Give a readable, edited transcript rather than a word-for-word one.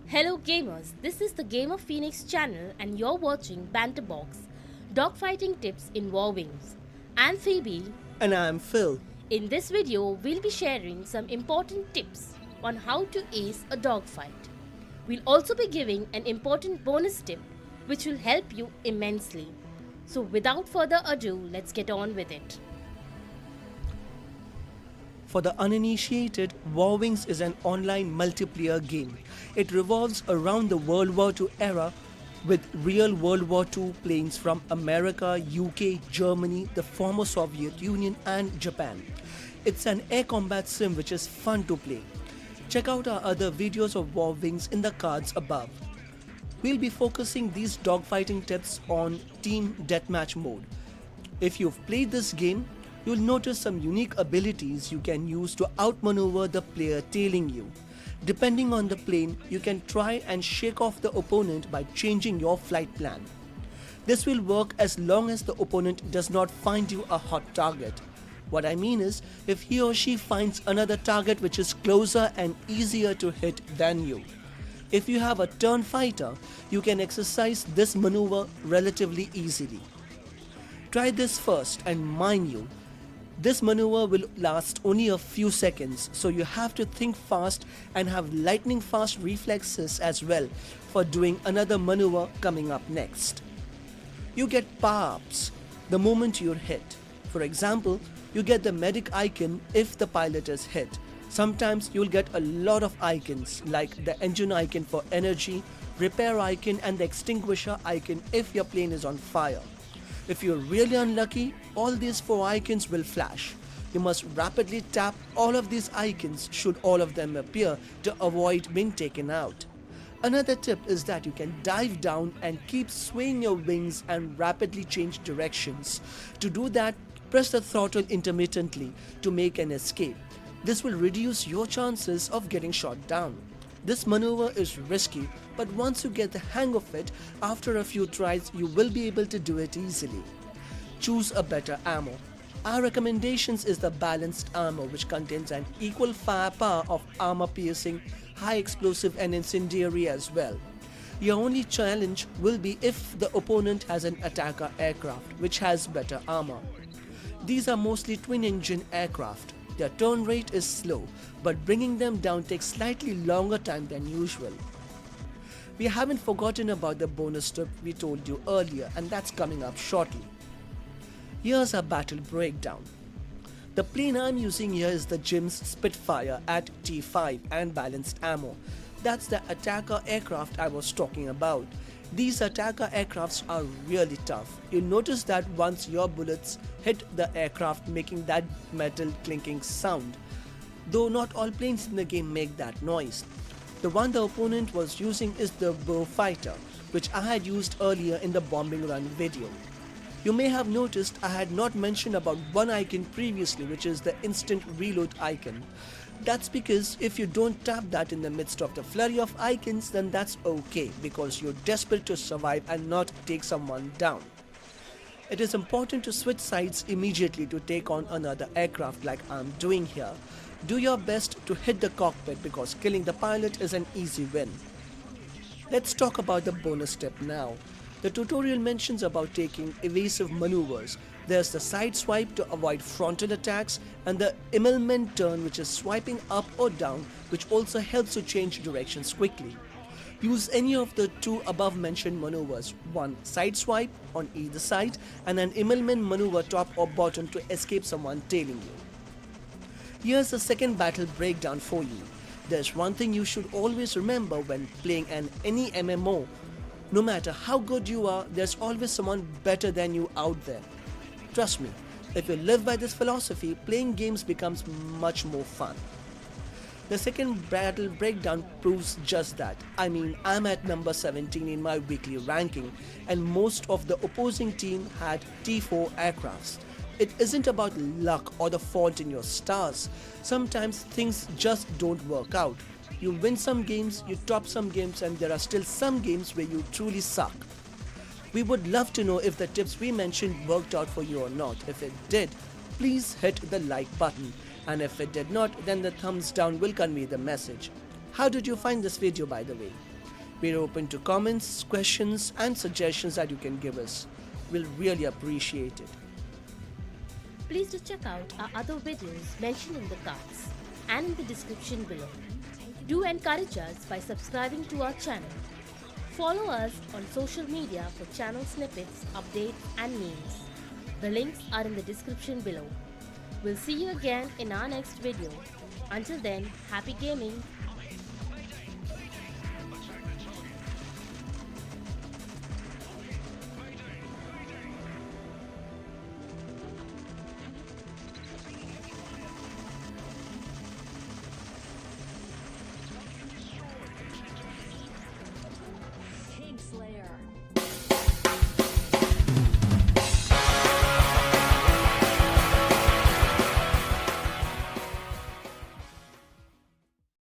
Hello gamers, this is the Game of Phoenix channel and you're watching Banter Dogfighting Tips in War Wings. I'm Phoebe. And I'm Phil. In this video, we'll be sharing some important tips on how to ace a dogfight. We'll also be giving an important bonus tip which will help you immensely. So without further ado, let's get on with it. For the uninitiated, War Wings is an online multiplayer game. It revolves around the World War II era with real World War II planes from America, UK, Germany, the former Soviet Union and Japan. It's an air combat sim which is fun to play. Check out our other videos of War Wings in the cards above. We'll be focusing these dogfighting tips on Team Deathmatch mode. If you've played this game, you'll notice some unique abilities you can use to outmaneuver the player tailing you. Depending on the plane, you can try and shake off the opponent by changing your flight plan. This will work as long as the opponent does not find you a hot target. What I mean is, if he or she finds another target which is closer and easier to hit than you. If you have a turn fighter, you can exercise this maneuver relatively easily. Try this first and mind you, this maneuver will last only a few seconds, so you have to think fast and have lightning fast reflexes as well for doing another maneuver coming up next. You get power-ups the moment you're hit. For example, you get the medic icon if the pilot is hit. Sometimes you'll get a lot of icons like the engine icon for energy, repair icon and the extinguisher icon if your plane is on fire. If you're really unlucky, all these 4 icons will flash. You must rapidly tap all of these icons should all of them appear to avoid being taken out. Another tip is that you can dive down and keep swaying your wings and rapidly change directions. To do that, press the throttle intermittently to make an escape. This will reduce your chances of getting shot down. This maneuver is risky, but once you get the hang of it, after a few tries, you will be able to do it easily. Choose a better ammo. Our recommendations is the balanced armor, which contains an equal firepower of armor-piercing, high explosive and incendiary as well. Your only challenge will be if the opponent has an attacker aircraft, which has better armor. These are mostly twin-engine aircraft. Their turn rate is slow, but bringing them down takes slightly longer time than usual. We haven't forgotten about the bonus tip we told you earlier, and that's coming up shortly. Here's our battle breakdown. The plane I'm using here is the GIM's Spitfire at T5 and balanced ammo. That's the attacker aircraft I was talking about. These attacker aircrafts are really tough. You'll notice that once your bullets hit the aircraft making that metal clinking sound. Though not all planes in the game make that noise. The one the opponent was using is the Fighter, which I had used earlier in the bombing run video. You may have noticed I had not mentioned about one icon previously, which is the instant reload icon. That's because if you don't tap that in the midst of the flurry of icons, then that's okay because you're desperate to survive and not take someone down. It is important to switch sides immediately to take on another aircraft like I'm doing here. Do your best to hit the cockpit because killing the pilot is an easy win. Let's talk about the bonus tip now. The tutorial mentions about taking evasive maneuvers. There's the side swipe to avoid frontal attacks and the Immelman turn, which is swiping up or down, which also helps you change directions quickly. Use any of the 2 above mentioned maneuvers, one side swipe on either side and an Immelman maneuver top or bottom to escape someone tailing you. Here's the second battle breakdown for you. There's one thing you should always remember when playing any MMO. No matter how good you are, there's always someone better than you out there. Trust me, if you live by this philosophy, playing games becomes much more fun. The second battle breakdown proves just that. I mean, I'm at number 17 in my weekly ranking, and most of the opposing team had T4 aircrafts. It isn't about luck or the fault in your stars. Sometimes things just don't work out. You win some games, you top some games, and there are still some games where you truly suck. We would love to know if the tips we mentioned worked out for you or not. If it did, please hit the like button. And if it did not, then the thumbs down will convey the message. How did you find this video, by the way? We're open to comments, questions, and suggestions that you can give us. We'll really appreciate it. Please do check out our other videos mentioned in the cards and in the description below. Do encourage us by subscribing to our channel. Follow us on social media for channel snippets, updates and memes. The links are in the description below. We'll see you again in our next video. Until then, happy gaming!